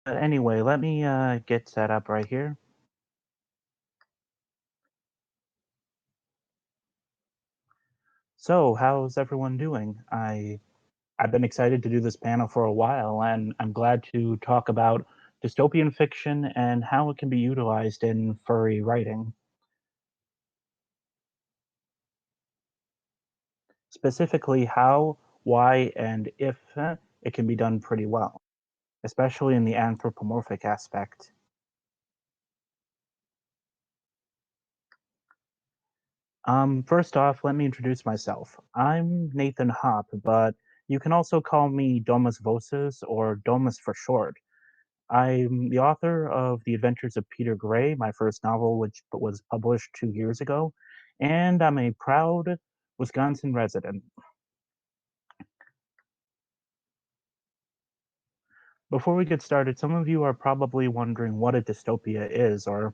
Anyway, let me get set up right here. So, how's everyone doing? I've been excited to do this panel for a while, and I'm glad to talk about dystopian fiction and how it can be utilized in furry writing. Specifically, how, why, and if it can be done pretty well, especially in the anthropomorphic aspect. First off, let me introduce myself. I'm Nathan Hopp, but you can also call me Domus Voces or Domus for short. I'm the author of The Adventures of Peter Gray, my first novel, which was published 2 years ago, and I'm a proud Wisconsin resident. Before we get started, some of you are probably wondering what a dystopia is, or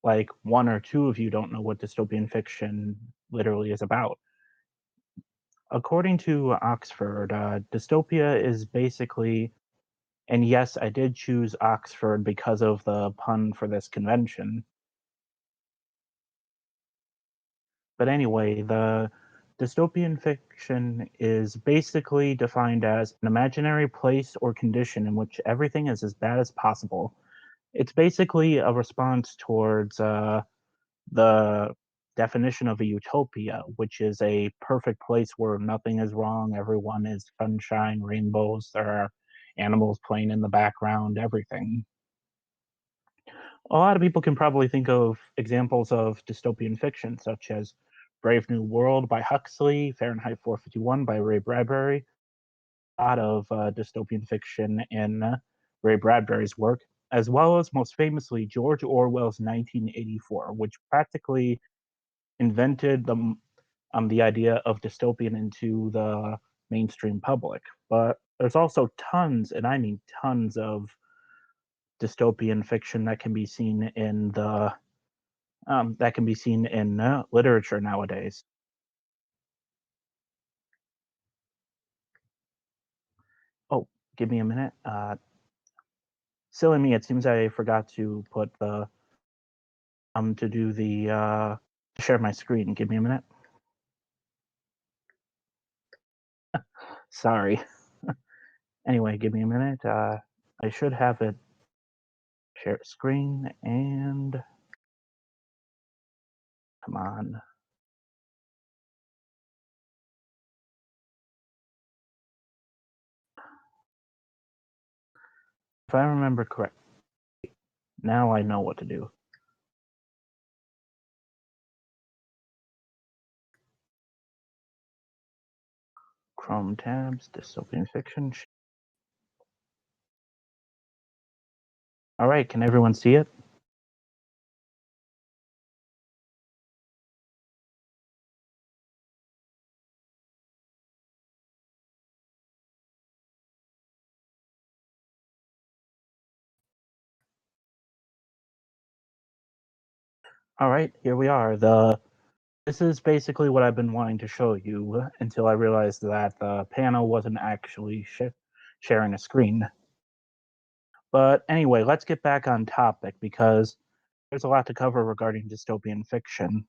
like one or two of you don't know what dystopian fiction literally is about. According to Oxford, dystopia is basically, and yes, I did choose Oxford because of the pun for this convention. But anyway, the dystopian fiction is basically defined as an imaginary place or condition in which everything is as bad as possible. It's basically a response towards the definition of a utopia, which is a perfect place where nothing is wrong, everyone is sunshine, rainbows, there are animals playing in the background, everything. A lot of people can probably think of examples of dystopian fiction, such as Brave New World by Huxley, Fahrenheit 451 by Ray Bradbury. A lot of dystopian fiction in Ray Bradbury's work, as well as most famously George Orwell's 1984, which practically invented the idea of dystopian into the mainstream public. But there's also tons, and I mean tons, of dystopian fiction that can be seen in literature nowadays. Oh, give me a minute. Silly me. It seems I forgot to put the to do the share my screen. Give me a minute. Sorry. Anyway, give me a minute. I should have it share screen and come on. If I remember correct, now I know what to do. Chrome tabs, dystopian fiction. All right, can everyone see it? All right, here we are. The This is basically what I've been wanting to show you until I realized that the panel wasn't actually sharing a screen. But anyway, let's get back on topic because there's a lot to cover regarding dystopian fiction.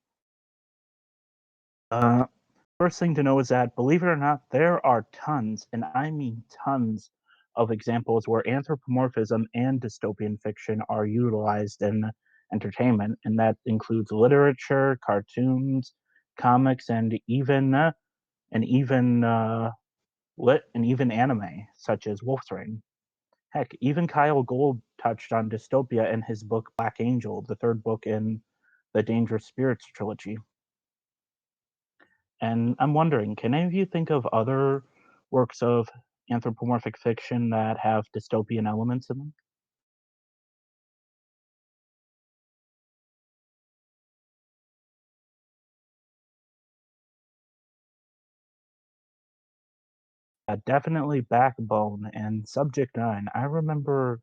Uh, First thing to know is that, believe it or not, there are tons, and I mean tons, of examples where anthropomorphism and dystopian fiction are utilized in entertainment, and that includes literature, cartoons, comics, and even lit and even anime such as Wolf's Rain. Heck, even Kyle Gold touched on dystopia in his book Black Angel, the third book in the Dangerous Spirits trilogy. And I'm wondering, can any of you think of other works of anthropomorphic fiction that have dystopian elements in them? Definitely Backbone and Subject 9. I remember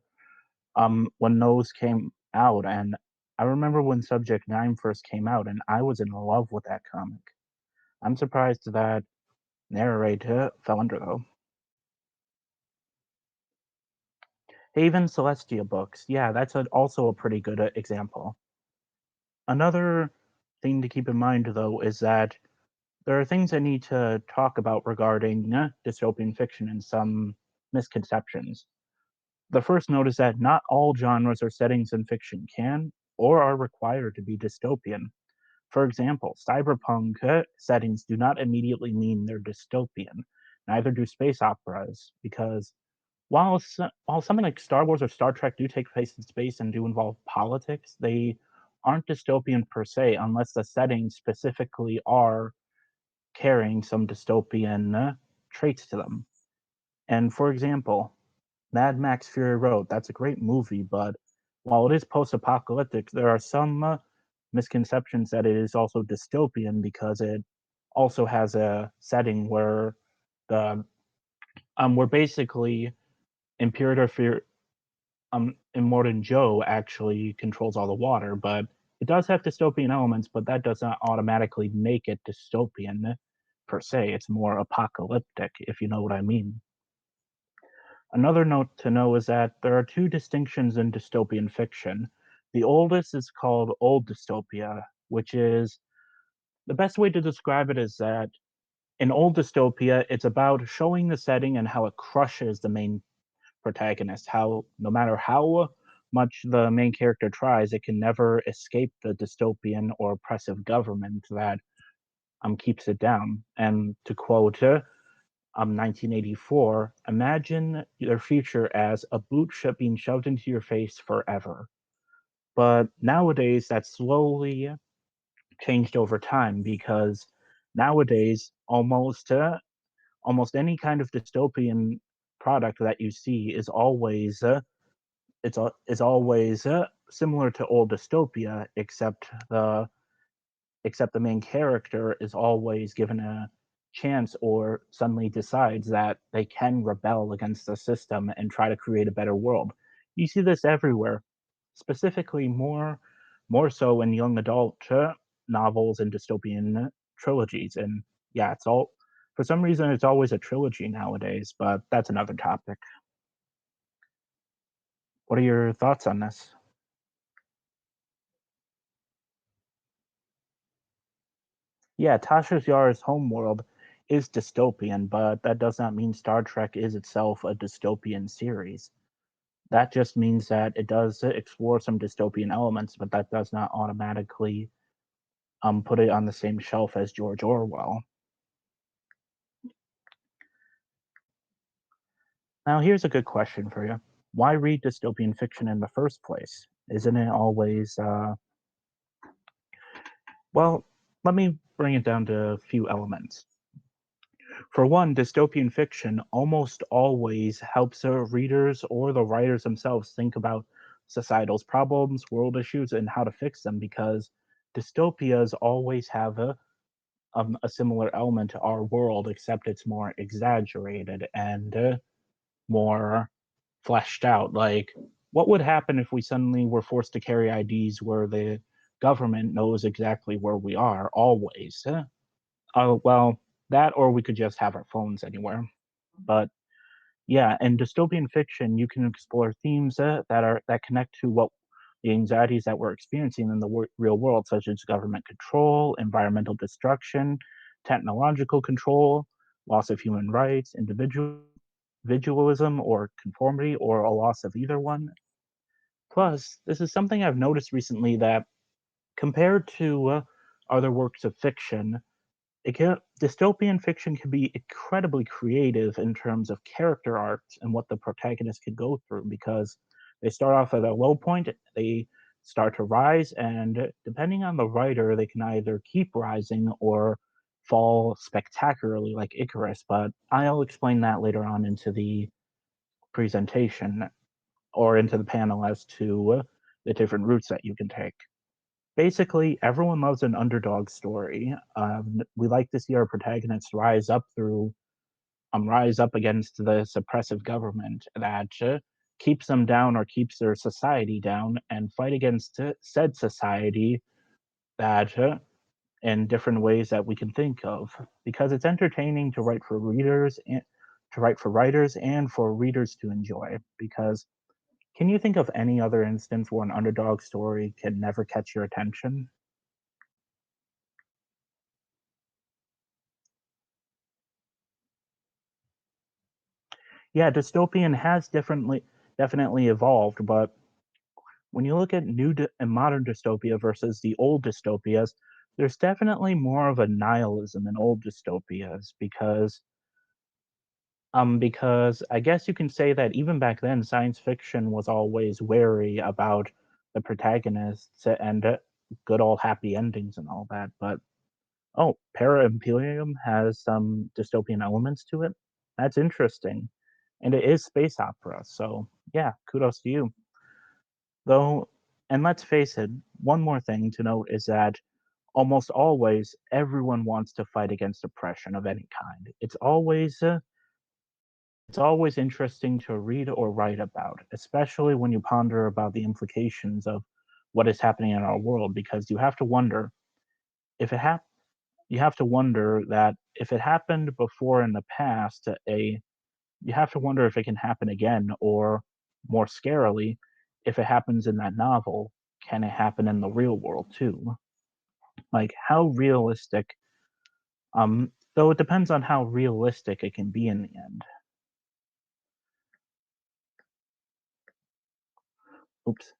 when those came out, and I remember when Subject 9 first came out, and I was in love with that comic. I'm surprised that Narrate fell under though. Haven Celestia books. Yeah, that's also a pretty good example. Another thing to keep in mind, though, is that there are things I need to talk about regarding dystopian fiction and some misconceptions. The first note is that not all genres or settings in fiction can or are required to be dystopian. For example, cyberpunk settings do not immediately mean they're dystopian. Neither do space operas, because while something like Star Wars or Star Trek do take place in space and do involve politics, they aren't dystopian per se unless the settings specifically are carrying some dystopian traits to them. And for example, Mad Max Fury Road, that's a great movie, but while it is post apocalyptic, there are some misconceptions that it is also dystopian because it also has a setting where the where basically Imperator Fear Immortan Joe actually controls all the water, but it does have dystopian elements, but that does not automatically make it dystopian per se. It's more apocalyptic, if you know what I mean. Another note to know is that there are two distinctions in dystopian fiction. The oldest is called Old Dystopia, which is the best way to describe it is that in Old Dystopia, it's about showing the setting and how it crushes the main protagonist, how no matter how much the main character tries, it can never escape the dystopian or oppressive government that keeps it down. And to quote 1984, imagine your future as a boot being shoved into your face forever. But nowadays, that's slowly changed over time because nowadays, almost any kind of dystopian product that you see is always similar to old dystopia, except the main character is always given a chance or suddenly decides that they can rebel against the system and try to create a better world. You see this everywhere, specifically more so in young adult novels and dystopian trilogies. And yeah, it's all for some reason it's always a trilogy nowadays, but that's another topic. What are your thoughts on this? Yeah, Tasha's Yar's homeworld is dystopian, but that does not mean Star Trek is itself a dystopian series. That just means that it does explore some dystopian elements, but that does not automatically put it on the same shelf as George Orwell. Now, here's a good question for you. Why read dystopian fiction in the first place? Isn't it always, well, let me bring it down to a few elements. For one, dystopian fiction almost always helps readers or the writers themselves think about societal's problems, world issues, and how to fix them because dystopias always have a similar element to our world, except it's more exaggerated and more fleshed out. Like, what would happen if we suddenly were forced to carry IDs where the government knows exactly where we are always? Well, that or we could just have our phones anywhere. But yeah, in dystopian fiction, you can explore themes that connect to what the anxieties that we're experiencing in the real world, such as government control, environmental destruction, technological control, loss of human rights, individualism or conformity, or a loss of either one. Plus, this is something I've noticed recently that compared to other works of fiction, dystopian fiction can be incredibly creative in terms of character arcs and what the protagonist could go through because they start off at a low point, they start to rise, and depending on the writer, they can either keep rising or fall spectacularly like Icarus. But I'll explain that later on into the presentation or into the panel as to the different routes that you can take. Basically, everyone loves an underdog story. We like to see our protagonists rise up against the suppressive government that keeps them down or keeps their society down, and fight against said society that in different ways that we can think of. Because it's entertaining to write for readers and to write for writers and for readers to enjoy. Because Can you think of any other instance where an underdog story can never catch your attention? Yeah, dystopian has definitely evolved, but when you look at and modern dystopia versus the old dystopias, there's definitely more of a nihilism in old dystopias because I guess you can say that even back then, science fiction was always wary about the protagonists and good old happy endings and all that. But oh, Para Imperium has some dystopian elements to it. That's interesting, and it is space opera. So yeah, kudos to you. Though, and let's face it, one more thing to note is that almost always everyone wants to fight against oppression of any kind. It's always interesting to read or write about, especially when you ponder about the implications of what is happening in our world, because if it hap- you have to wonder that if it happened before in the past, you have to wonder if it can happen again, or more scarily, if it happens in that novel, can it happen in the real world too? Like how realistic, though it depends on how realistic it can be in the end. Oops.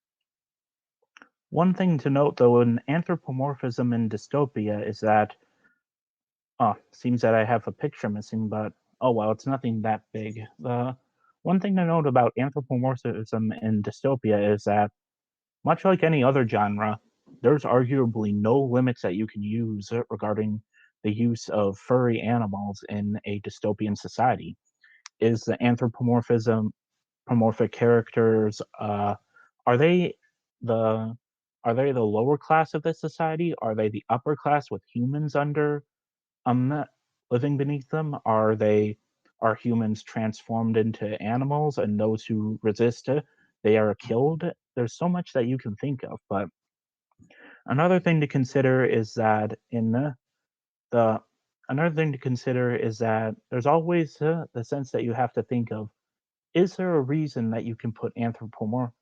One thing to note, though, in anthropomorphism in dystopia is that, oh, seems that I have a picture missing, but oh well, it's nothing that big. The one thing to note about anthropomorphism in dystopia is that, much like any other genre, there's arguably no limits that you can use regarding the use of furry animals in a dystopian society. Is the anthropomorphic characters are they the are they the lower class of this society? Are they the upper class with humans under living beneath them? Are humans transformed into animals, and those who resist they are killed? There's so much that you can think of, but another thing to consider is that in the another thing to consider is that there's always the sense that you have to think of, is there a reason that you can put anthropomorphic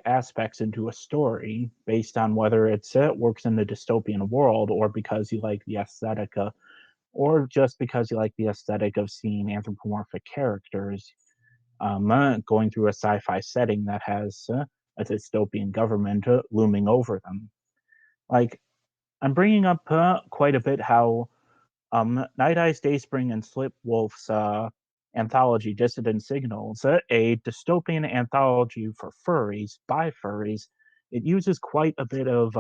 aspects into a story based on whether it works in the dystopian world, or because you like the aesthetic, or just because you like the aesthetic of seeing anthropomorphic characters going through a sci-fi setting that has a dystopian government looming over them. Like, I'm bringing up quite a bit how Night Eyes, Dayspring, and Slipwolf's anthology Dissident Signals, a dystopian anthology for furries by furries, it uses quite a bit of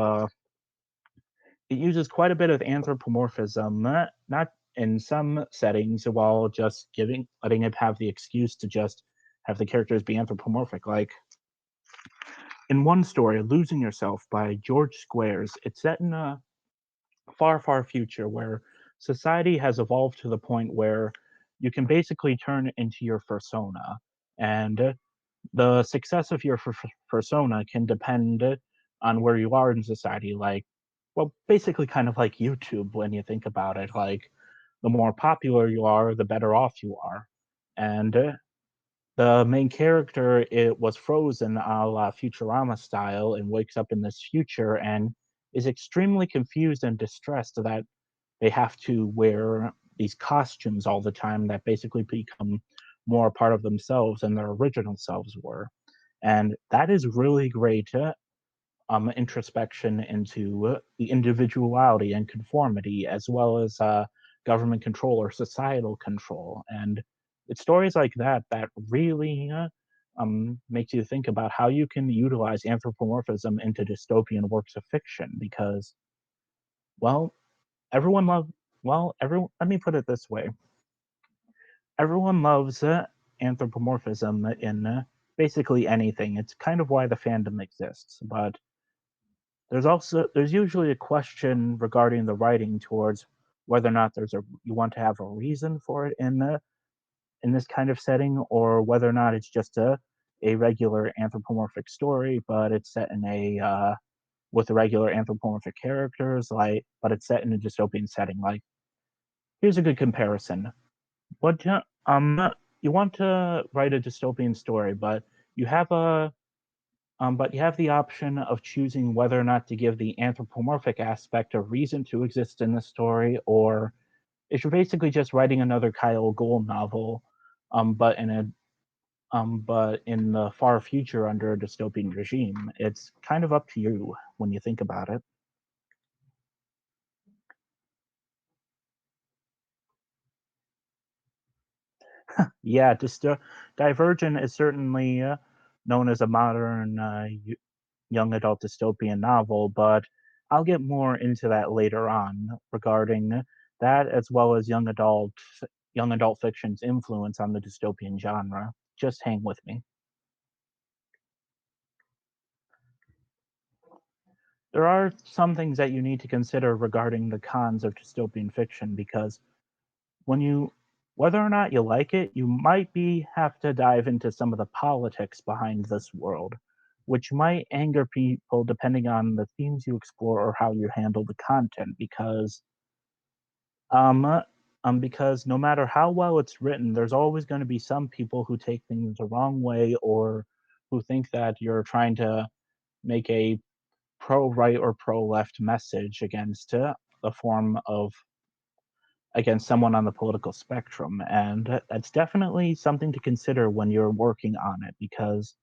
anthropomorphism, not in some settings, while just letting it have the excuse to just have the characters be anthropomorphic. Like in one story, "Losing Yourself" by George Squares, it's set in a far, far future where society has evolved to the point where you can basically turn into your persona, and the success of your persona can depend on where you are in society. Like, well, basically, kind of like YouTube when you think about it. Like, the more popular you are, the better off you are. And the main character, it was frozen a la Futurama style, and wakes up in this future and is extremely confused and distressed that they have to wear these costumes all the time that basically become more a part of themselves than their original selves were. And that is really great introspection into the individuality and conformity, as well as government control or societal control. And it's stories like that that really makes you think about how you can utilize anthropomorphism into dystopian works of fiction. Because, well, everyone love well, everyone. Let me put it this way: everyone loves anthropomorphism in basically anything. It's kind of why the fandom exists. But there's usually a question regarding the writing towards whether or not you want to have a reason for it in this kind of setting, or whether or not it's just a regular anthropomorphic story, but it's set in a with the regular anthropomorphic characters, like, but it's set in a dystopian setting. Like, here's a good comparison. What you want to write a dystopian story, but You have a but you have the option of choosing whether or not to give the anthropomorphic aspect a reason to exist in the story, or if you're basically just writing another Kyle Gould novel, but in the far future under a dystopian regime. It's kind of up to you when you think about it. Yeah, Divergent is certainly known as a modern young adult dystopian novel, but I'll get more into that later on regarding that as well as young adult fiction's influence on the dystopian genre. Just hang with me. There are some things that you need to consider regarding the cons of dystopian fiction because when you whether or not you like it, you might be have to dive into some of the politics behind this world, which might anger people depending on the themes you explore or how you handle the content. Um, because no matter how well it's written, there's always going to be some people who take things the wrong way or who think that you're trying to make a pro right or pro left message against a form of against someone on the political spectrum. And that's definitely something to consider when you're working on it because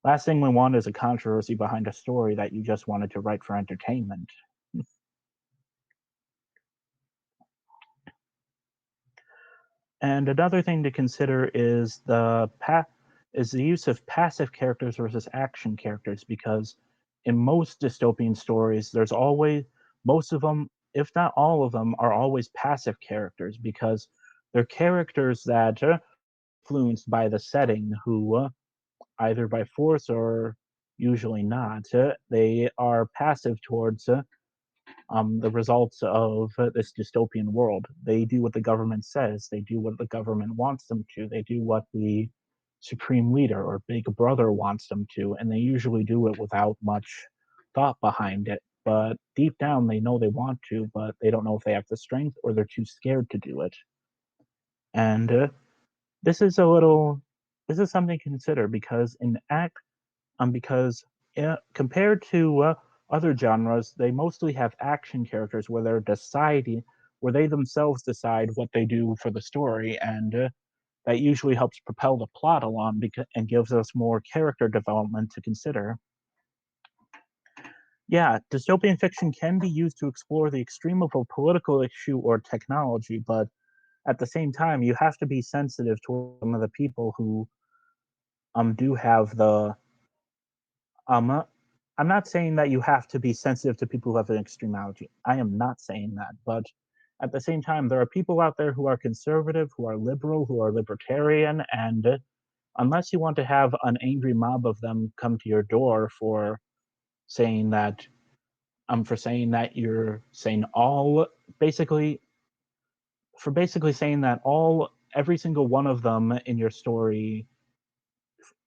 last thing we want is a controversy behind a story that you just wanted to write for entertainment. And another thing to consider is the use of passive characters versus action characters because in most dystopian stories there's always most of them, if not all of them, are always passive characters because they're characters that influenced by the setting who either by force or usually not they are passive towards the results of this dystopian world. They do what the government says. They do what the government wants them to. They do what the supreme leader or big brother wants them to, and they usually do it without much thought behind it. But deep down, they know they want to, but they don't know if they have the strength or they're too scared to do it. And this is a little, this is something to consider because compared to other genres, they mostly have action characters where they themselves decide what they do for the story, and that usually helps propel the plot along and gives us more character development to consider. Yeah, dystopian fiction can be used to explore the extreme of a political issue or technology, but at the same time, you have to be sensitive to some of the people who do have the uh, I'm not saying that you have to be sensitive to people who have an extreme allergy. I am not saying that, but at the same time, there are people out there who are conservative, who are liberal, who are libertarian, and unless you want to have an angry mob of them come to your door saying that saying that you're saying all basically basically saying that all every single one of them in your story,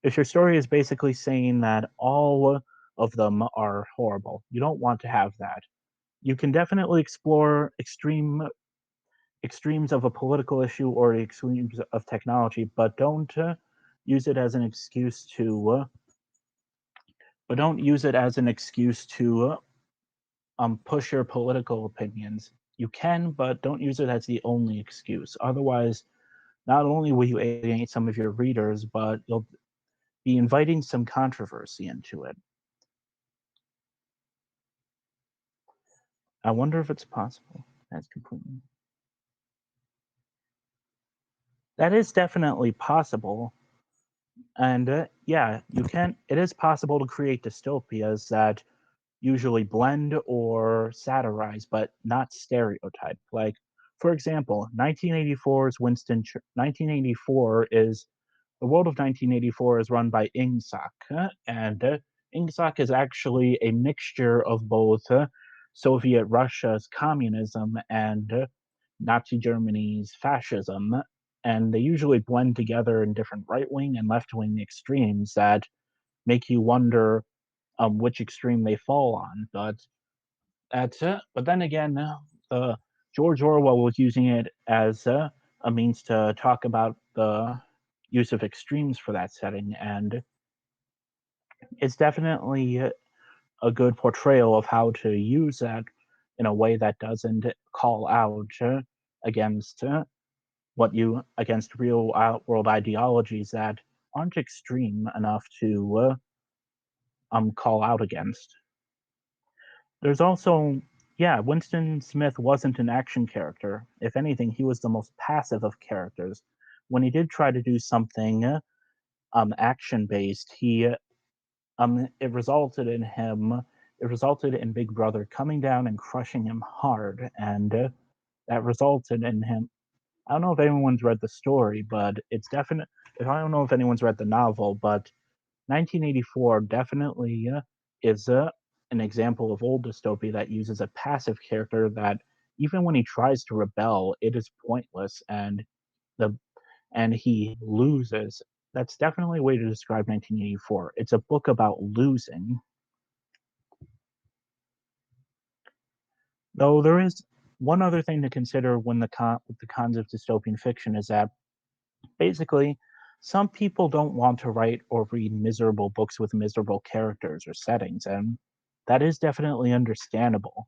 if your story is basically saying that all of them are horrible, you don't want to have that. You can definitely explore extremes of a political issue or extremes of technology, but don't use it as an excuse to don't use it as an excuse to push your political opinions. You can, but don't use it as the only excuse. Otherwise, not only will you alienate some of your readers, but you'll be inviting some controversy into it. I wonder if it's possible. That's completely. That is definitely possible. And yeah, you can. It is possible to create dystopias that usually blend or satirize, but not stereotype. Like, for example, 1984 is the world of 1984 is run by Ingsoc, and Ingsoc is actually a mixture of both Soviet Russia's communism and Nazi Germany's fascism, and they usually blend together in different right wing and left wing extremes that make you wonder which extreme they fall on. But that's it. But then again, George Orwell was using it as a means to talk about the use of extremes for that setting, and It's definitely a good portrayal of how to use that in a way that doesn't call out against against real world ideologies that aren't extreme enough to call out against. There's also, yeah, Winston Smith wasn't an action character. If anything, he was the most passive of characters. When he did try to do something action based, he it resulted in him. It resulted in Big Brother coming down and crushing him hard, and that resulted in him. I don't know if anyone's read the story, but it's definite. If I don't know if anyone's read the novel, but 1984 definitely is an example of old dystopia that uses a passive character that even when he tries to rebel, it is pointless the and he loses. That's definitely a way to describe 1984. It's a book about losing. Though there is one other thing to consider when with the cons of dystopian fiction is that basically some people don't want to write or read miserable books with miserable characters or settings, and that is definitely understandable.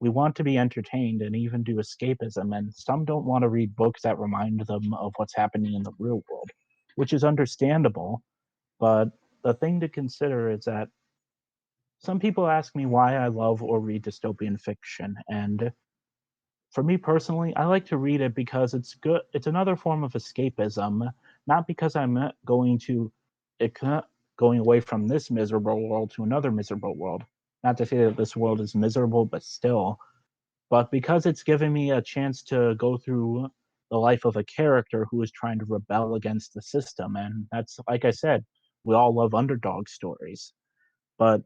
We want to be entertained and even do escapism, and some don't want to read books that remind them of what's happening in the real world, which is understandable. But the thing to consider is that some people ask me why I love or read dystopian fiction, and for me personally, I like to read it because it's good. It's another form of escapism, not because I'm going to it, going away from this miserable world to another miserable world. Not to say that this world is miserable, but still, but because it's given me a chance to go through the life of a character who is trying to rebel against the system, and that's like I said, we all love underdog stories. But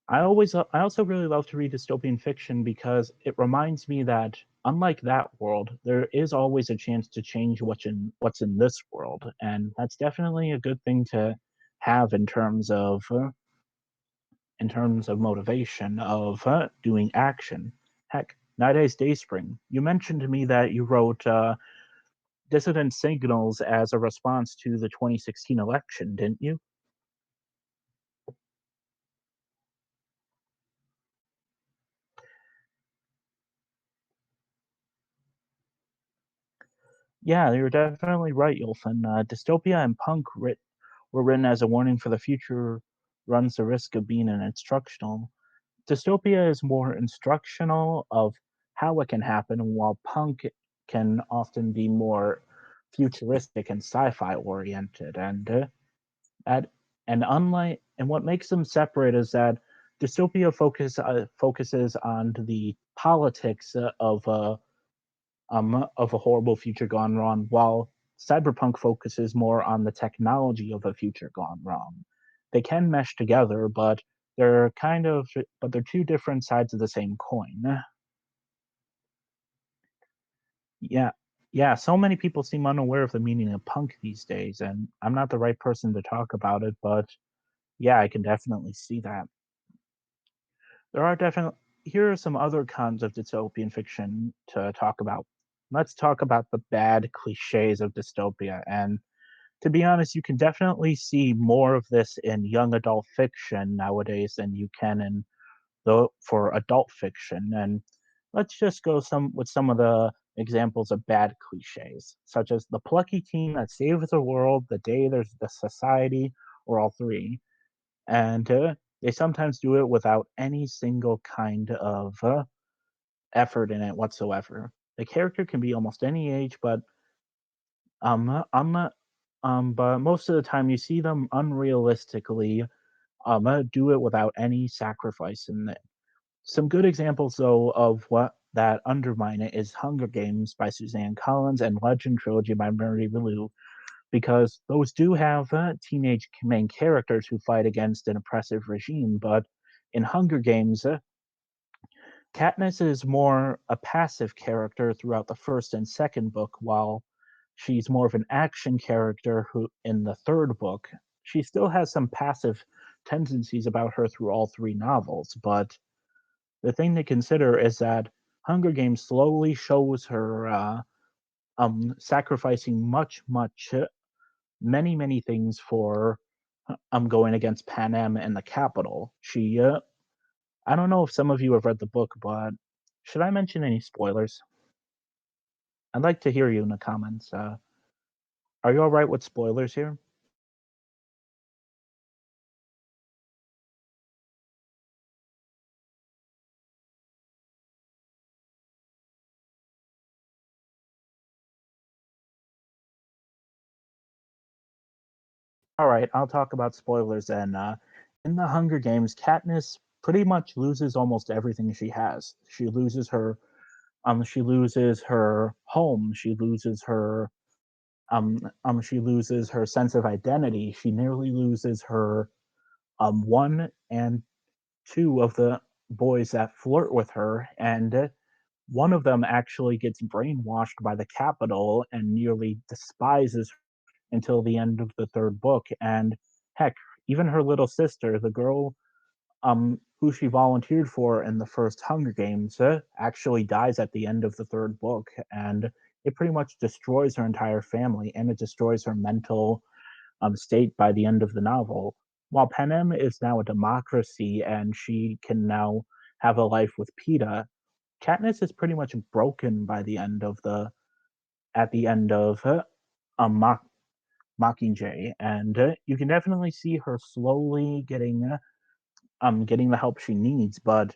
I also really love to read dystopian fiction because it reminds me that unlike that world, there is always a chance to change what's in this world, and that's definitely a good thing to have in terms of motivation of doing action. Heck, nowadays Dayspring, you mentioned to me that you wrote dissident signals as a response to the 2016 election, didn't you? Yeah, you're definitely right, Yulfin. Dystopia and were written as a warning for the future runs the risk of being an instructional. Dystopia is more instructional of how it can happen, while punk can often be more futuristic and sci-fi oriented. At, and what makes them separate is that dystopia focuses on the politics of a horrible future gone wrong, while cyberpunk focuses more on the technology of a future gone wrong. They can mesh together, but they're two different sides of the same coin. Yeah, yeah. So many people seem unaware of the meaning of punk these days, and I'm not the right person to talk about it, but yeah, I can definitely see that. There are definitely Here are some other cons of dystopian fiction to talk about. Let's talk about the bad cliches of dystopia. And to be honest, you can definitely see more of this in young adult fiction nowadays than you can in for adult fiction. And let's just go some of the examples of bad cliches, such as the plucky team that saves the world the day there's the society, or all three. And they sometimes do it without any single kind of effort in it whatsoever. The character can be almost any age, I'm not, but most of the time you see them unrealistically do it without any sacrifice in it. Some good examples, though, of what that undermine it is Hunger Games by Suzanne Collins and Legend Trilogy by Mary Lou, because those do have teenage main characters who fight against an oppressive regime. But in Hunger Games, Katniss is more a passive character throughout the first and second book, while she's more of an action character who, in the third book, she still has some passive tendencies about her through all three novels. But the thing to consider is that Hunger Games slowly shows her sacrificing many, many things for going against Panem in the Capitol. I don't know if some of you have read the book, but should I mention any spoilers? I'd like to hear you in the comments. Are you all right with spoilers here? All right, I'll talk about spoilers then. In the Hunger Games, Katniss pretty much loses almost everything she has. She loses her home. She loses her sense of identity. She nearly loses her one and two of the boys that flirt with her, and one of them actually gets brainwashed by the Capitol and nearly despises her until the end of the third book. And heck, even her little sister, the girl who she volunteered for in the first Hunger Games, actually dies at the end of the third book, and it pretty much destroys her entire family, and it destroys her mental state by the end of the novel. While Panem is now a democracy and she can now have a life with PETA, Katniss is pretty much broken by the end of the at the end of Mock, Mockingjay, and you can definitely see her slowly getting the help she needs. But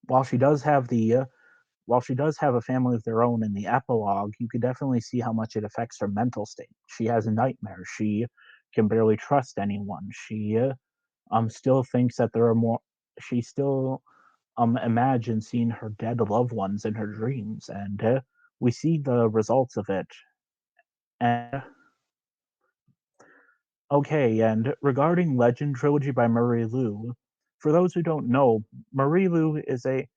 while she does have the while she does have a family of their own in the epilogue, you can definitely see how much it affects her mental state. She has nightmares. She can barely trust anyone. She still thinks that there are more. She still imagines seeing her dead loved ones in her dreams, and we see the results of it. And okay, and regarding Legend Trilogy by Marie Lu, for those who don't know, Marie Lu is a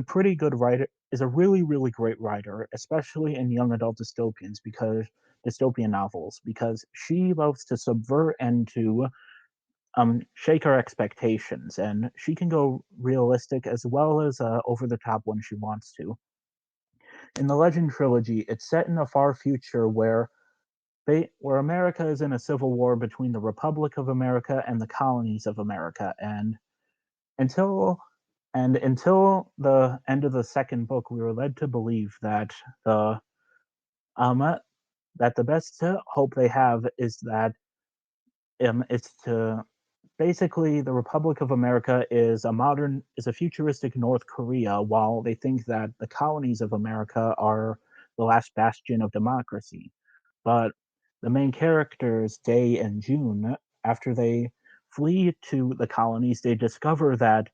pretty good writer, is a really, really great writer, especially in young adult dystopian novels, because she loves to subvert and to shake our expectations, and she can go realistic as well as over the top when she wants to. In the Legend trilogy, it's set in a far future where America is in a civil war between the Republic of America and the colonies of America, until until the end of the second book, we were led to believe the um uh, that the best hope they have is to basically the Republic of America is a futuristic North Korea, while they think that the colonies of America are the last bastion of democracy. But the main characters, Day and June, after they flee to the colonies, they discover that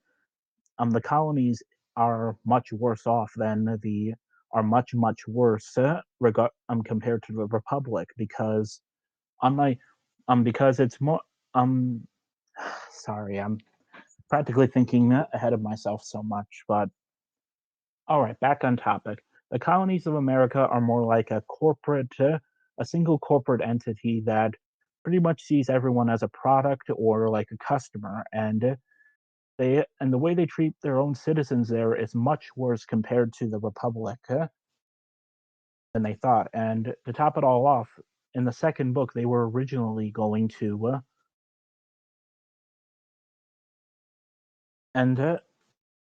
the colonies are much worse off than the are much worse compared to the republic, because unlike because it's more um sorry, I'm practically thinking ahead of myself so much. But all right, back on topic. The colonies of America are more like a single corporate entity that pretty much sees everyone as a product or like a customer, and the way they treat their own citizens there is much worse compared to the Republic than they thought. And to top it all off, in the second book, they were originally going to, and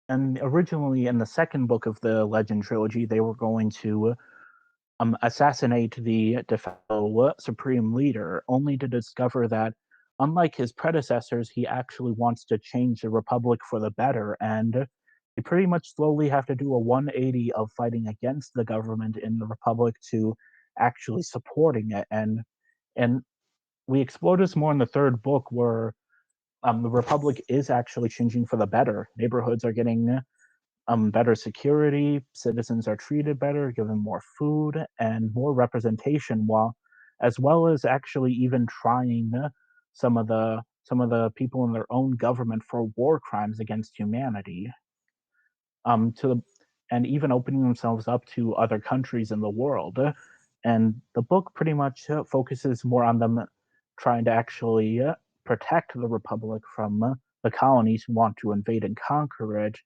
and originally in the second book of the Legend trilogy, they were going to assassinate the de facto supreme leader, only to discover that, unlike his predecessors, he actually wants to change the Republic for the better. And they pretty much slowly have to do a 180 of fighting against the government in the Republic to actually supporting it. And we explore this more in the third book, where the Republic is actually changing for the better. Neighborhoods are getting better security, citizens are treated better, given more food and more representation, while as well as actually even trying some of the people in their own government for war crimes against humanity, to the and even opening themselves up to other countries in the world. And the book pretty much focuses more on them trying to actually protect the republic from the colonies who want to invade and conquer it,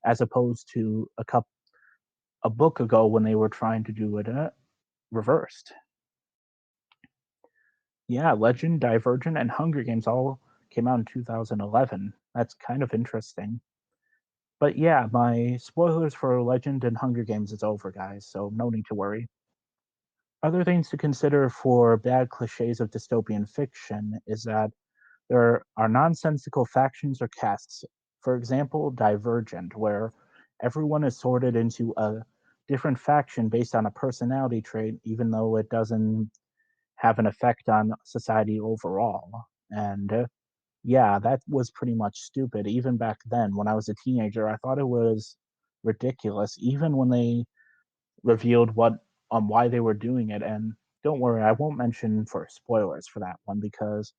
as opposed to a book ago when they were trying to do it reversed. Yeah, Legend, Divergent, and Hunger Games all came out in 2011. That's kind of interesting. But yeah, my spoilers for Legend and Hunger Games is over, guys, so no need to worry. Other things to consider for bad cliches of dystopian fiction is that there are nonsensical factions or castes. For example, Divergent, where everyone is sorted into a different faction based on a personality trait, even though it doesn't have an effect on society overall. And yeah, that was pretty much stupid. Even back then, when I was a teenager, I thought it was ridiculous, even when they revealed what why they were doing it. And don't worry, I won't mention for spoilers for that one because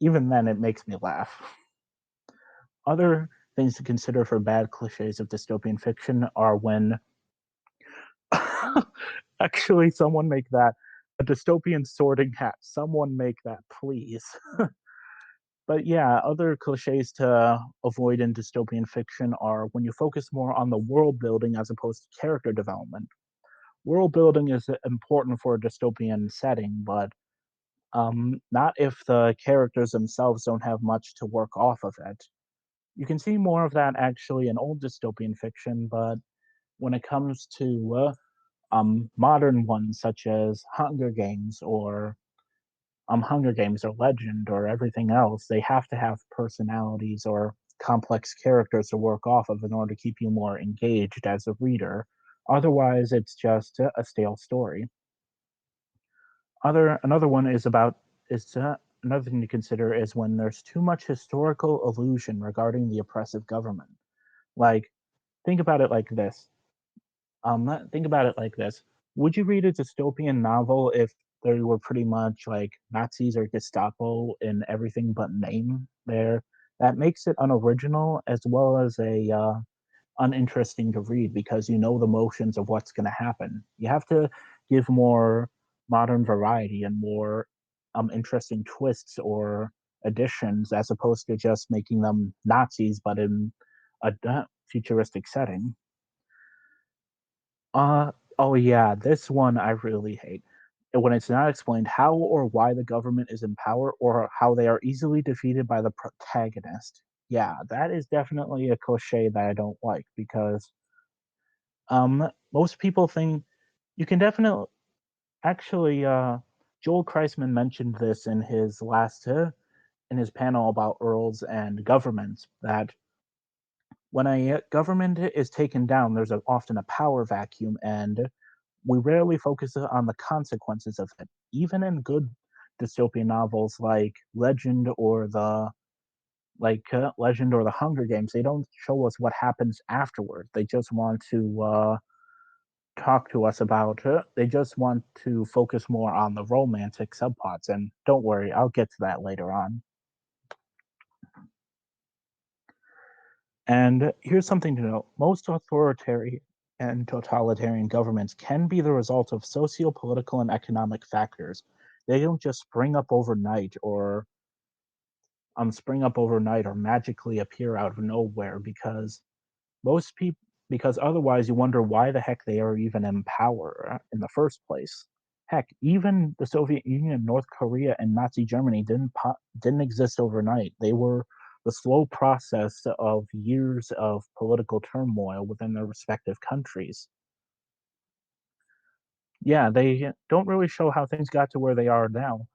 even then it makes me laugh. Other things to consider for bad cliches of dystopian fiction are when actually someone make that a dystopian sorting hat. Someone make that, please. But yeah, other cliches to avoid in dystopian fiction are when you focus more on the world building as opposed to character development. World building is important for a dystopian setting, but not if the characters themselves don't have much to work off of it. You can see more of that actually in old dystopian fiction, but when it comes to modern ones such as Hunger Games or Legend or everything else, they have to have personalities or complex characters to work off of in order to keep you more engaged as a reader. Otherwise, it's just a stale story. Another one is about is another thing to consider is when there's too much historical illusion regarding the oppressive government. Like, think about it like this. Think about it like this. Would you read a dystopian novel if there were pretty much like Nazis or Gestapo in everything but name there? That makes it unoriginal as well as a uninteresting to read because you know the motions of what's going to happen. You have to give more modern variety and more interesting twists or additions as opposed to just making them Nazis but in a futuristic setting. Oh yeah, this one I really hate. When it's not explained how or why the government is in power or how they are easily defeated by the protagonist. Yeah, that is definitely a cliche that I don't like because most people think you can definitely actually Joel Kreisman mentioned this in his panel about earls and governments that when a government is taken down, there's often a power vacuum, and we rarely focus on the consequences of it. Even in good dystopian novels like Legend or the Hunger Games, they don't show us what happens afterward. They just want to talk to us about it. They just want to focus more on the romantic subplots. And don't worry, I'll get to that later on. And here's something to note: most authoritarian and totalitarian governments can be the result of socio political and economic factors. They don't just spring up overnight or magically appear out of nowhere most people because otherwise you wonder why the heck they are even in power in the first place. Heck, even the Soviet Union, North Korea, and Nazi Germany didn't exist overnight. They were the slow process of years of political turmoil within their respective countries. Yeah, they don't really show how things got to where they are now.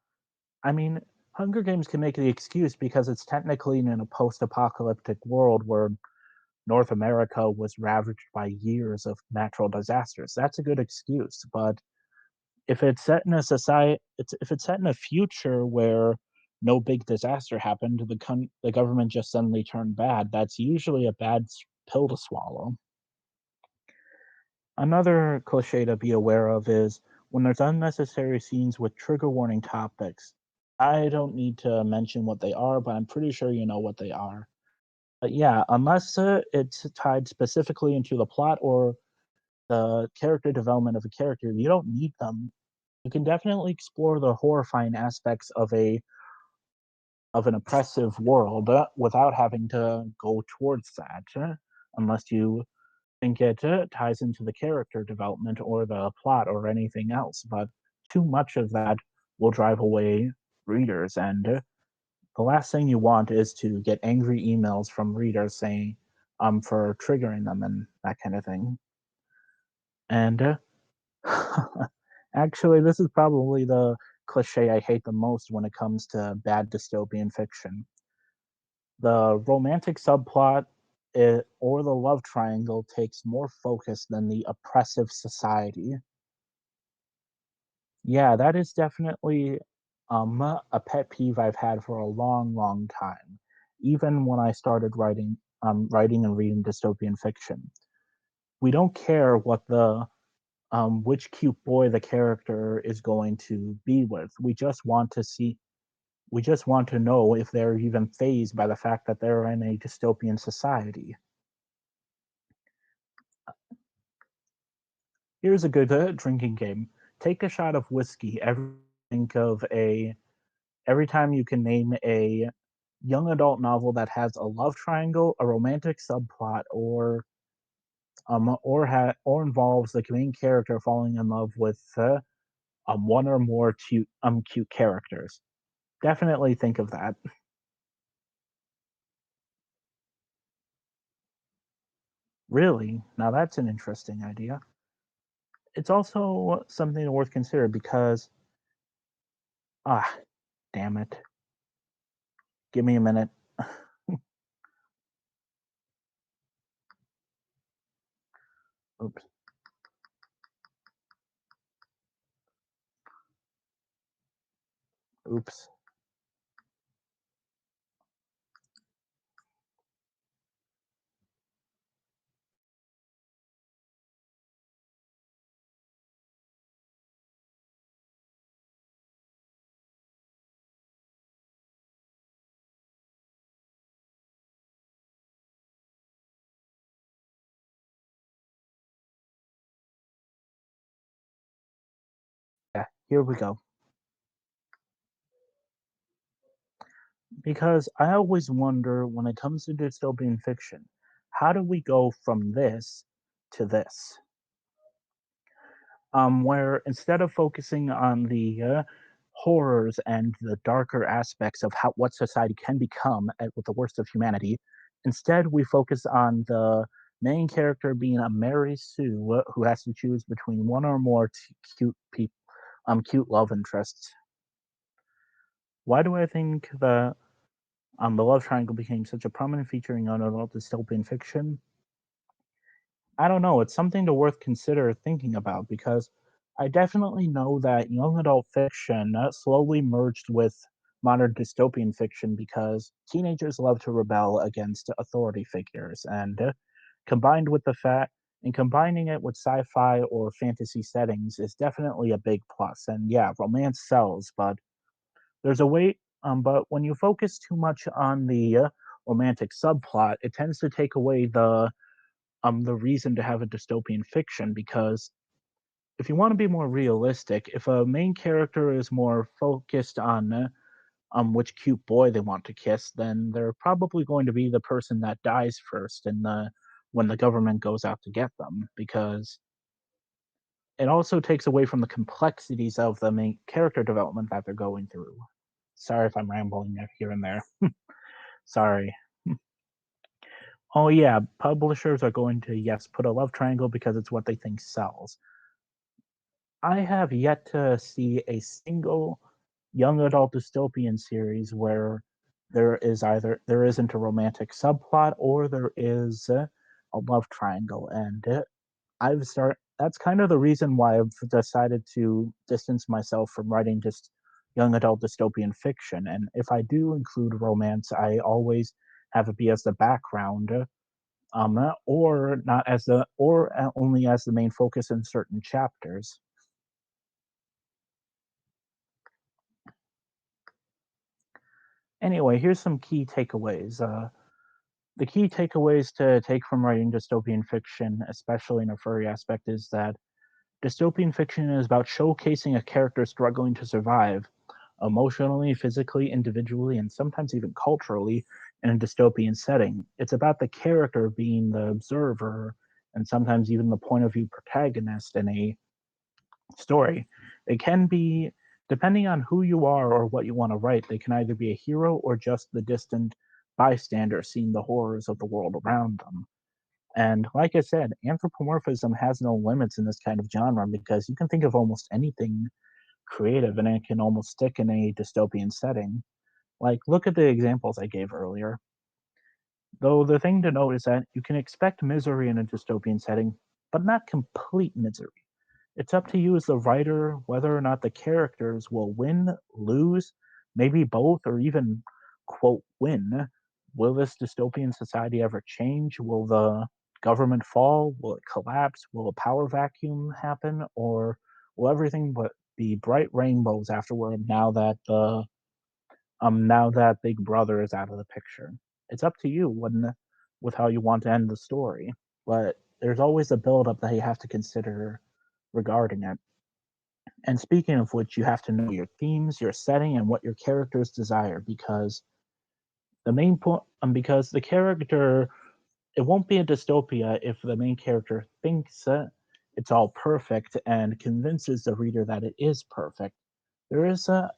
I mean, Hunger Games can make the excuse because it's technically in a post-apocalyptic world where North America was ravaged by years of natural disasters. That's a good excuse, but if it's set in a future where no big disaster happened, the government just suddenly turned bad. That's usually a bad pill to swallow. Another cliche to be aware of is when there's unnecessary scenes with trigger warning topics. I don't need to mention what they are, but I'm pretty sure you know what they are. But yeah, unless it's tied specifically into the plot or the character development of a character, you don't need them. You can definitely explore the horrifying aspects of an oppressive world without having to go towards that, unless you think it ties into the character development or the plot or anything else. But too much of that will drive away readers. And the last thing you want is to get angry emails from readers saying, for triggering them and that kind of thing. And actually, this is probably the cliche I hate the most when it comes to bad dystopian fiction. The romantic subplot or the love triangle takes more focus than the oppressive society. Yeah, that is definitely a pet peeve I've had for a long, long time. Even when I started writing and reading dystopian fiction, we don't care what the which cute boy the character is going to be with. We just want to know if they're even phased by the fact that they're in a dystopian society. Here's a good drinking game. Take a shot of whiskey think of a every time you can name a young adult novel that has a love triangle, a romantic subplot, or involves the main character falling in love with one or more cute characters. Definitely think of that. Really, now that's an interesting idea. It's also something worth consider because ah, damn it. Give me a minute. Oops. Oops. Yeah, here we go. Because I always wonder when it comes to dystopian fiction, how do we go from this to this? Where instead of focusing on the horrors and the darker aspects of how what society can become with the worst of humanity, instead we focus on the main character being a Mary Sue who has to choose between one or more cute love interests. Why do I think the love triangle became such a prominent feature in young adult dystopian fiction? I don't know. It's something to worth consider thinking about because I definitely know that young adult fiction slowly merged with modern dystopian fiction because teenagers love to rebel against authority figures, and combined with the fact and combining it with sci-fi or fantasy settings is definitely a big plus. And yeah, romance sells, but there's a way. But when you focus too much on the romantic subplot, it tends to take away the reason to have a dystopian fiction because if you want to be more realistic, if a main character is more focused on which cute boy they want to kiss, then they're probably going to be the person that dies first in the when the government goes out to get them because it also takes away from the complexities of the main character development that they're going through. Sorry if I'm rambling here and there. Sorry. Oh yeah, publishers are going to yes put a love triangle because it's what they think sells. I have yet to see a single young adult dystopian series where there isn't a romantic subplot or there is a love triangle, and I've start. That's kind of the reason why I've decided to distance myself from writing just young adult dystopian fiction. And if I do include romance, I always have it be as the background, or not as the or only as the main focus in certain chapters. Anyway, here's some key takeaways. The key takeaways to take from writing dystopian fiction, especially in a furry aspect, is that dystopian fiction is about showcasing a character struggling to survive emotionally, physically, individually, and sometimes even culturally in a dystopian setting. It's about the character being the observer and sometimes even the point of view protagonist in a story. It can be Depending on who you are or what you want to write, they can either be a hero or just the distant bystander seeing the horrors of the world around them. And like I said, anthropomorphism has no limits in this kind of genre because you can think of almost anything creative and it can almost stick in a dystopian setting. Like, look at the examples I gave earlier. Though the thing to note is that you can expect misery in a dystopian setting, but not complete misery. It's up to you as the writer whether or not the characters will win, lose, maybe both, or even, quote, win. Will this dystopian society ever change? Will the government fall? Will it collapse? Will a power vacuum happen? Or will everything but be bright rainbows afterward now that Big Brother is out of the picture? It's up to you with how you want to end the story. But there's always a build-up that you have to consider regarding it. And speaking of which, you have to know your themes, your setting, and what your characters desire because the character it won't be a dystopia if the main character thinks it's all perfect and convinces the reader that it is perfect. There is a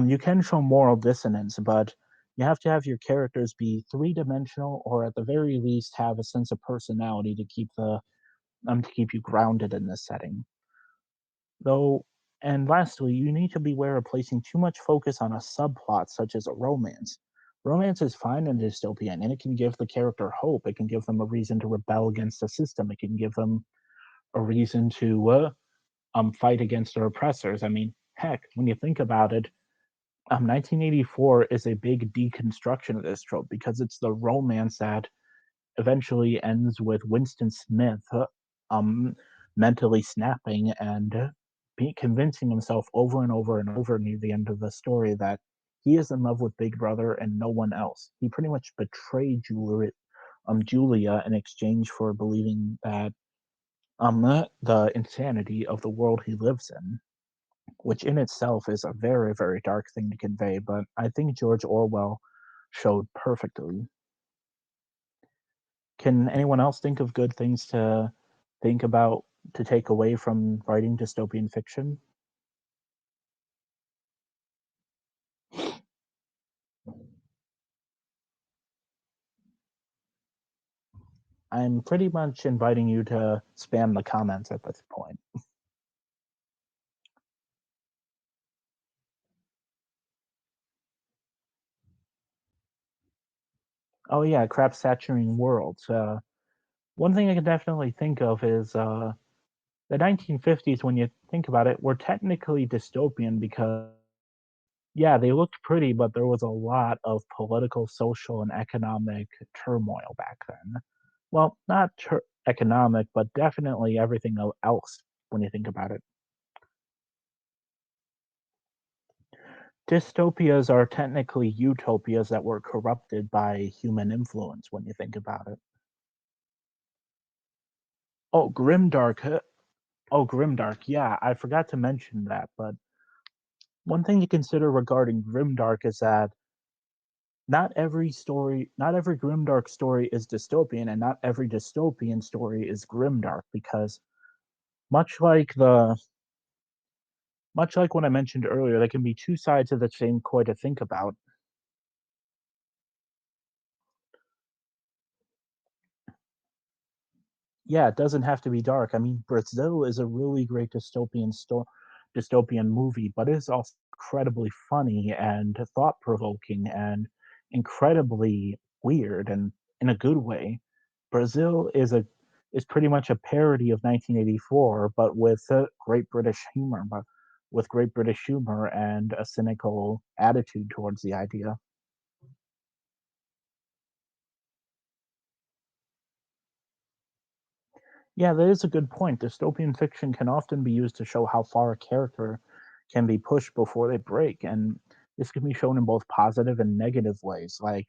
you can show moral dissonance, but you have to have your characters be three-dimensional or at the very least have a sense of personality to keep you grounded in this setting. Though, and lastly, you need to beware of placing too much focus on a subplot such as a romance. Romance is fine in dystopian, and it can give the character hope. It can give them a reason to rebel against the system. It can give them a reason to fight against their oppressors. I mean, heck, when you think about it, 1984 is a big deconstruction of this trope because it's the romance that eventually ends with Winston Smith um, mentally snapping and convincing himself over and over and over near the end of the story that he is in love with Big Brother and no one else. He pretty much betrayed Julia in exchange for believing that the insanity of the world he lives in, which in itself is a very, very dark thing to convey, but I think George Orwell showed perfectly. Can anyone else think of good things to think about to take away from writing dystopian fiction? I'm pretty much inviting you to spam the comments at this point. Oh yeah, crap saturating worlds. One thing I can definitely think of is the 1950s. When you think about it, were technically dystopian because yeah, they looked pretty, but there was a lot of political, social, and economic turmoil back then. Well, not economic, but definitely everything else when you think about it. Dystopias are technically utopias that were corrupted by human influence when you think about it. Oh, Grimdark. Oh, Grimdark. Yeah, I forgot to mention that, but one thing to consider regarding Grimdark is that not every Grimdark story is dystopian, and not every dystopian story is Grimdark because much like the much like what I mentioned earlier, there can be two sides of the same coin to think about. Yeah, it doesn't have to be dark. I mean, Brazil is a really great dystopian movie, but it's also incredibly funny and thought-provoking and incredibly weird and in a good way. Brazil is pretty much a parody of 1984, but with great British humor and a cynical attitude towards the idea. Yeah, that is a good point. Dystopian fiction can often be used to show how far a character can be pushed before they break, and this can be shown in both positive and negative ways. Like,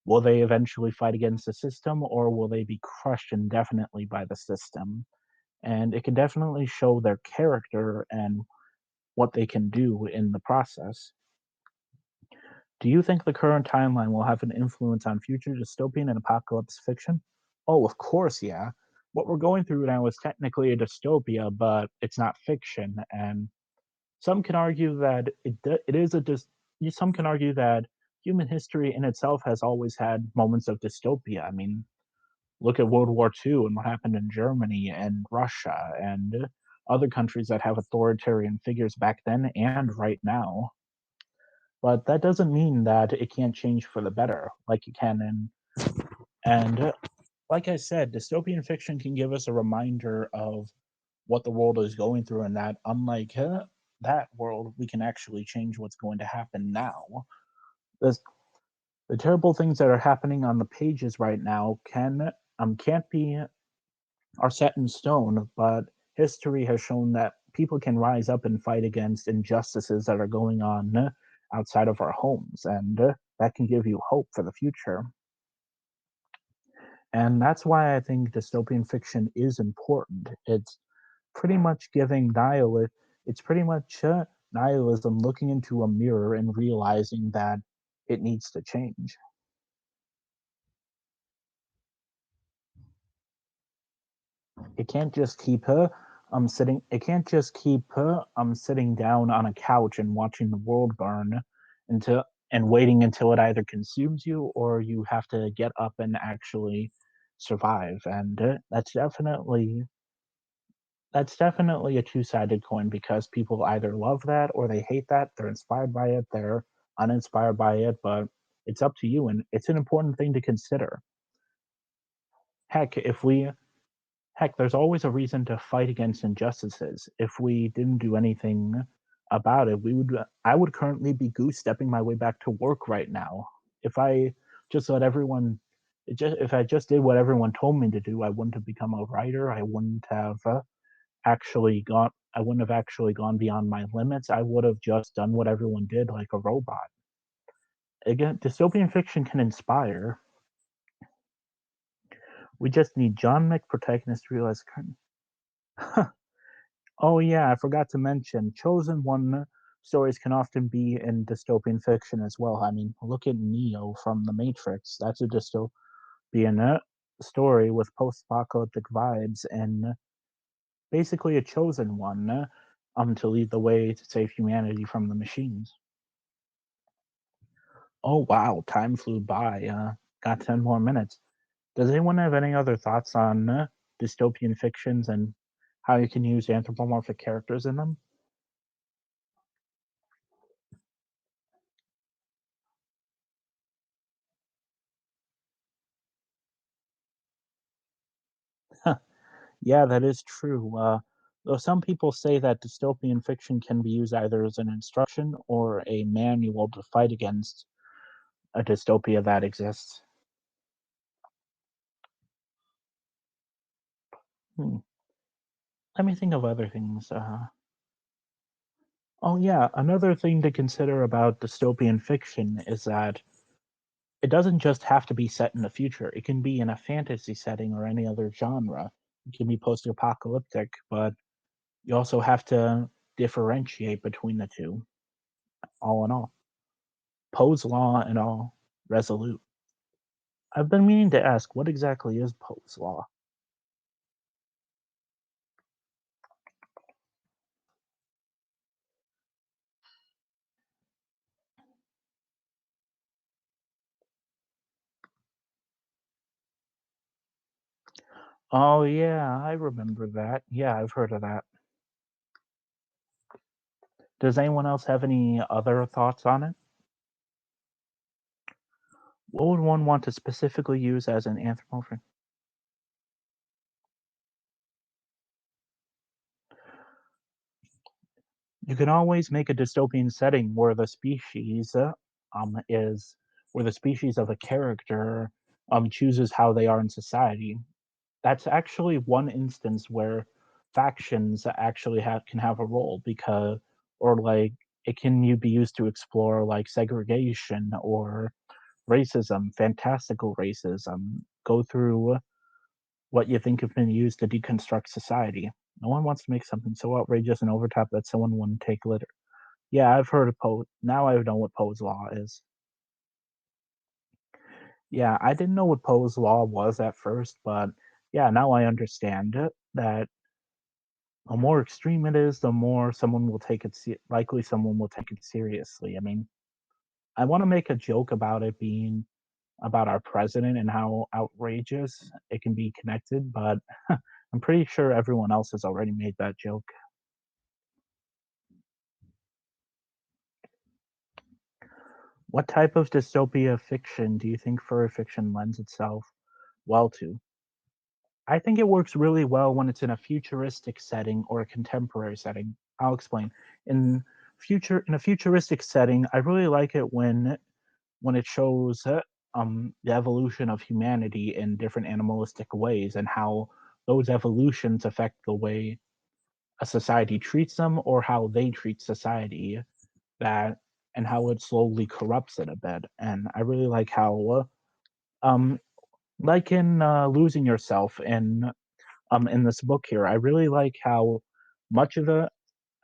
will they eventually fight against the system, or will they be crushed indefinitely by the system? And it can definitely show their character and what they can do in the process. Do you think the current timeline will have an influence on future dystopian and apocalypse fiction? Oh, of course, yeah. What we're going through now is technically a dystopia, but it's not fiction. And Some can argue that it is a some can argue that human history in itself has always had moments of dystopia. I mean, look at World War II and what happened in Germany and Russia and other countries that have authoritarian figures back then and right now. But that doesn't mean that it can't change for the better, like it can in and like I said, dystopian fiction can give us a reminder of what the world is going through, and that unlike that world, we can actually change what's going to happen now. The, the terrible things that are happening on the pages right now can't be are set in stone, but history has shown that people can rise up and fight against injustices that are going on outside of our homes, and that can give you hope for the future. And that's why I think dystopian fiction is important. It's pretty much it's pretty much nihilism looking into a mirror and realizing that it needs to change. It can't just keep her it can't just keep her sitting down on a couch and watching the world burn until and waiting until it either consumes you or you have to get up and actually survive. And that's definitely a two-sided coin because people either love that or they hate that. They're inspired by it, they're uninspired by it, but it's up to you, and it's an important thing to consider. Heck, if we Heck, there's always a reason to fight against injustices. If we didn't do anything about it, I would currently be goose stepping my way back to work right now. If I just let everyone if I just did what everyone told me to do, I wouldn't have become a writer. I wouldn't have actually gone beyond my limits. I would have just done what everyone did like a robot. Again, dystopian fiction can inspire. We just need John Mick protagonist to realize current. Oh yeah, I forgot to mention chosen one stories can often be in dystopian fiction as well. I mean, look at Neo from The Matrix. That's a dystopian story with post-apocalyptic vibes and basically a chosen one to lead the way to save humanity from the machines. Oh wow, time flew by. Got 10 more minutes. Does anyone have any other thoughts on dystopian fictions and how you can use anthropomorphic characters in them? Yeah, that is true. Though some people say that dystopian fiction can be used either as an instruction or a manual to fight against a dystopia that exists. Hmm. Let me think of other things. Oh, yeah, another thing to consider about dystopian fiction is that it doesn't just have to be set in the future. It can be in a fantasy setting or any other genre. It can be post-apocalyptic, but you also have to differentiate between the two. All in all, Poe's law and all resolute. I've been meaning to ask, what exactly is Poe's law? Oh yeah, I remember that. Yeah, I've heard of that. Does anyone else have any other thoughts on it? What would one want to specifically use as an anthropomorphic? You can always make a dystopian setting where is where the species of a character chooses how they are in society. That's actually one instance where factions actually can have a role because or like it can you be used to explore like segregation or racism, fantastical racism, go through what you think have been used to deconstruct society. No one wants to make something so outrageous and overtop that someone wouldn't take liter. Yeah, I've heard of Poe. Now I know what Poe's law is. Yeah, I didn't know what Poe's law was at first, but yeah, now I understand it. That The more extreme it is, the more someone will take it likely someone will take it seriously. I mean, I want to make a joke about it being about our president and how outrageous it can be connected, but I'm pretty sure everyone else has already made that joke. What type of dystopia fiction do you think furry fiction lends itself well to? I think it works really well when it's in a futuristic setting or a contemporary setting. I'll explain. In in a futuristic setting, I really like it when it shows the evolution of humanity in different animalistic ways and how those evolutions affect the way a society treats them or how they treat society that and how it slowly corrupts it a bit. And I really like how um like in losing yourself in this book here, I really like how much of the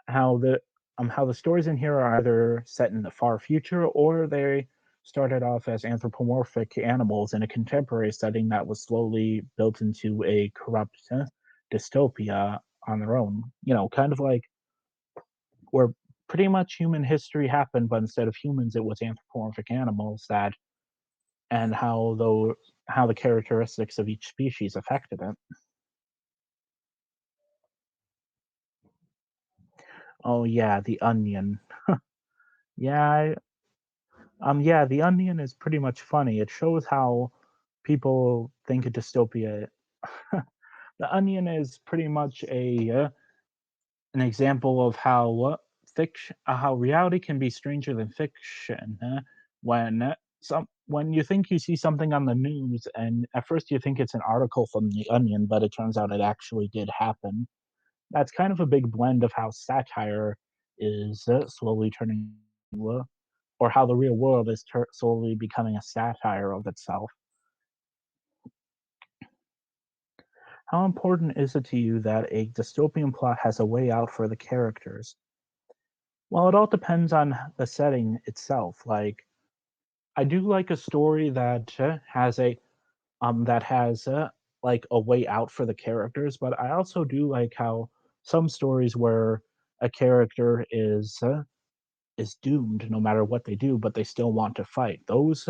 how the stories in here are either set in the far future or they started off as anthropomorphic animals in a contemporary setting that was slowly built into a corrupt dystopia on their own. You know, kind of like where pretty much human history happened, but instead of humans, it was anthropomorphic animals that and how the characteristics of each species affected it. Oh yeah, the onion. Yeah, yeah, The Onion is pretty much funny. It shows how people think a dystopia. The Onion is pretty much a an example of how how reality can be stranger than fiction. When when you think you see something on the news, and at first you think it's an article from The Onion, but it turns out it actually did happen. That's kind of a big blend of how satire is slowly turning or how the real world is slowly becoming a satire of itself. How important is it to you that a dystopian plot has a way out for the characters? Well, it all depends on the setting itself. Like, I do like a story that has a that has like a way out for the characters, but I also do like how some stories where a character is doomed no matter what they do, but they still want to fight. Those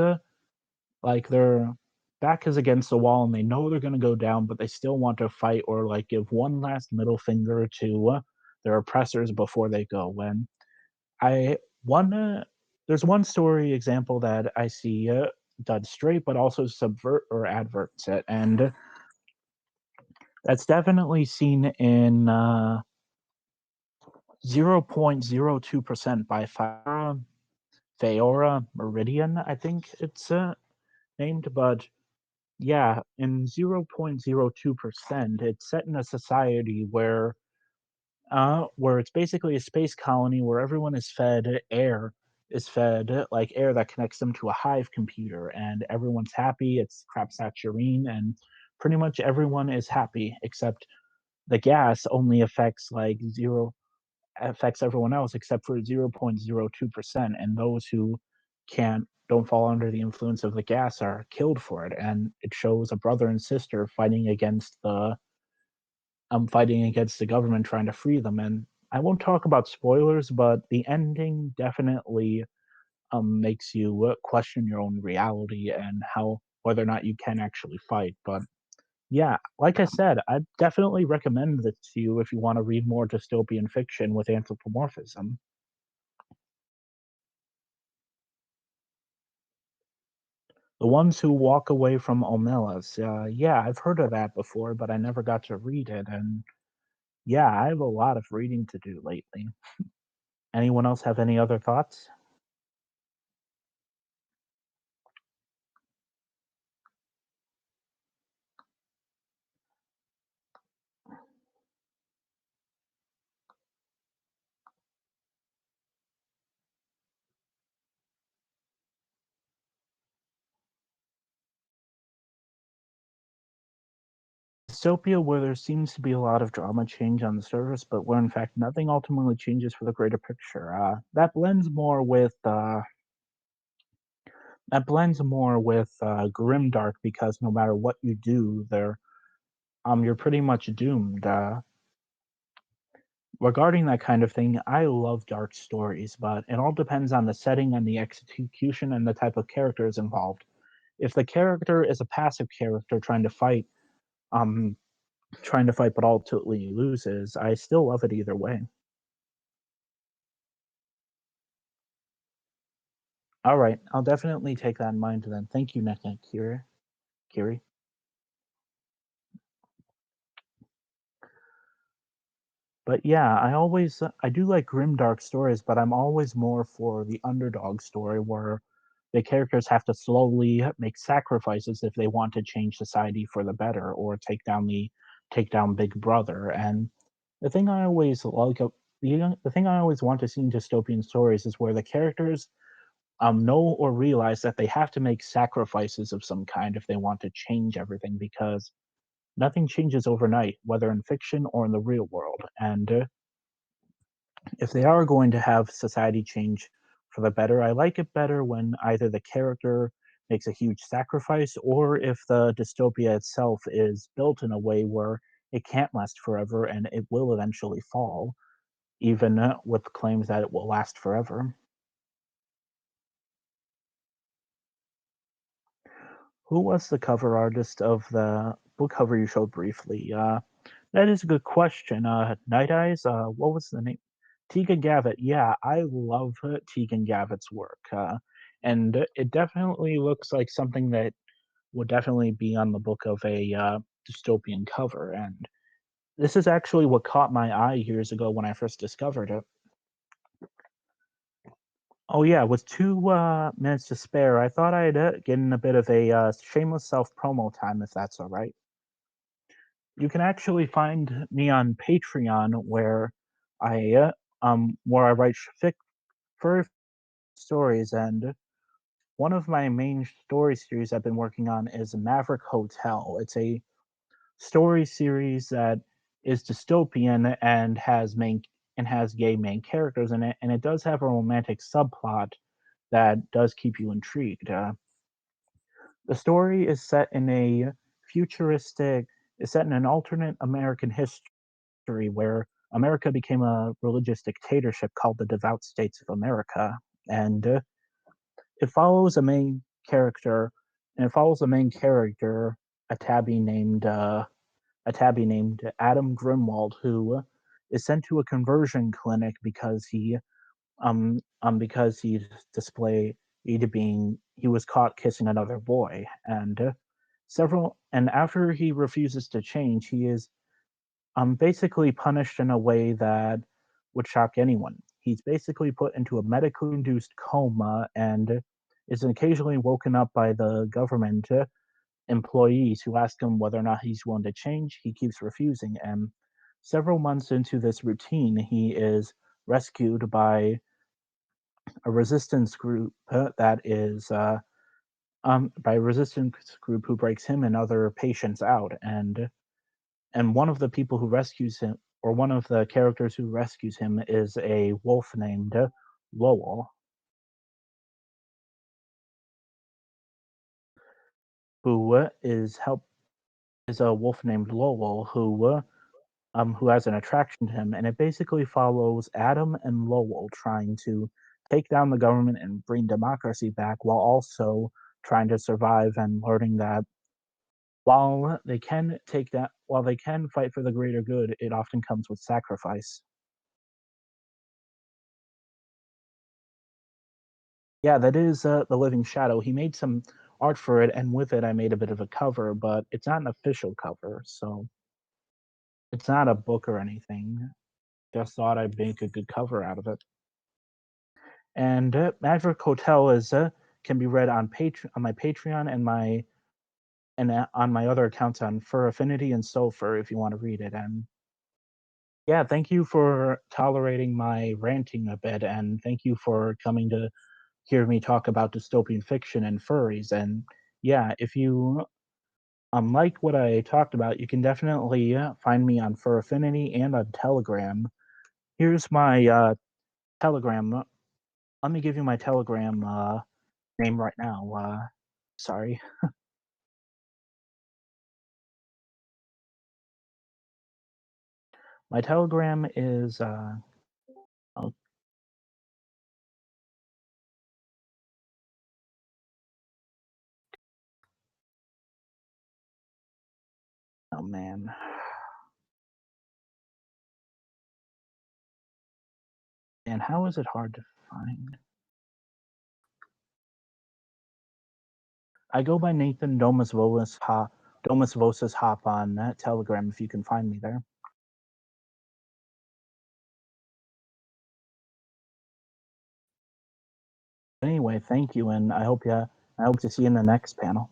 like, their back is against the wall and they know they're gonna go down, but they still want to fight or, like, give one last middle finger to, their oppressors before they go. When I one, there's one story example that I see, done straight, but also subvert or adverts it, and that's definitely seen in, 0.02% by Feora Meridian, I think it's, named, but yeah, in 0.02%, it's set in a society where it's basically a space colony where everyone is fed like air that connects them to a hive computer, and everyone's happy. It's crap saturine, and pretty much everyone is happy except the gas only affects everyone else except for 0.02%, and those who can't don't fall under the influence of the gas are killed for it. And it shows a brother and sister fighting against the government trying to free them. And I won't talk about spoilers, but the ending definitely makes you question your own reality and how whether or not you can actually fight. But yeah, like I said, I definitely recommend this to you if you want to read more dystopian fiction with anthropomorphism. The ones who walk away from Omelas. Yeah, I've heard of that before, but I never got to read it. And yeah, I have a lot of reading to do lately. Anyone else have any other thoughts? Dystopia where there seems to be a lot of drama change on the surface, but where in fact nothing ultimately changes for the greater picture. That blends more with grimdark because no matter what you do, you're pretty much doomed. Regarding that kind of thing, I love dark stories, but it all depends on the setting and the execution and the type of characters involved. If the character is a passive character um, trying to fight but ultimately loses, I still love it either way. All right, I'll definitely take that in mind then. Thank you, Neka Kiri. But yeah, I do like grim dark stories, but I'm always more for the underdog story where the characters have to slowly make sacrifices if they want to change society for the better or take down Big Brother. And the thing I always like a- the thing I always want to see in dystopian stories is where the characters know or realize that they have to make sacrifices of some kind if they want to change everything because nothing changes overnight, whether in fiction or in the real world. And if they are going to have society change for the better, I like it better when either the character makes a huge sacrifice or if the dystopia itself is built in a way where it can't last forever and it will eventually fall, even with claims that it will last forever. Who was the cover artist of the book cover you showed briefly? That is a good question. Night Eyes, what was the name? Tegan Gavitt. Yeah, I love Tegan Gavitt's work. And it definitely looks like something that would definitely be on the book of a dystopian cover. And this is actually what caught my eye years ago when I first discovered it. Oh, yeah, with 2 minutes to spare, I thought I'd get in a bit of a shameless self promo time, if that's all right. You can actually find me on Patreon where I write furry stories, and one of my main story series I've been working on is Maverick Hotel. It's a story series that is dystopian and has gay main characters in it, and it does have a romantic subplot that does keep you intrigued. The story futuristic is set in an alternate American history where America became a religious dictatorship called the Devout States of America, and it follows a main character, and it follows a main character, a tabby named a tabby named Adam Grimwald, who is sent to a conversion clinic because he was caught kissing another boy, and several and after he refuses to change, he is basically punished in a way that would shock anyone. He's basically put into a medically induced coma and is occasionally woken up by the government employees who ask him whether or not he's willing to change. He keeps refusing, and several months into this routine, he is rescued by a resistance group who breaks him and other patients out, and one of the people who rescues him, or one of the characters who rescues him, is a wolf named Lowell, who is a wolf named Lowell who has an attraction to him, and it basically follows Adam and Lowell trying to take down the government and bring democracy back, while also trying to survive and learning that while they can fight for the greater good, it often comes with sacrifice. Yeah, that is the Living Shadow. He made some art for it, and with it, I made a bit of a cover, but it's not an official cover, so it's not a book or anything. Just thought I'd make a good cover out of it. And Maverick Hotel is can be read on my Patreon and on my other accounts on Fur Affinity and Sulfur if you want to read it. And yeah, thank you for tolerating my ranting a bit, and thank you for coming to hear me talk about dystopian fiction and furries. And yeah, if you like what I talked about, you can definitely find me on Fur Affinity and on Telegram. Here's my Telegram. Let me give you my Telegram name right now. Sorry. My Telegram is oh, oh man. And how is it hard to find? I go by Nathan Domus Vosis Hop on that Telegram if you can find me there. Anyway, thank you, and I hope to see you in the next panel.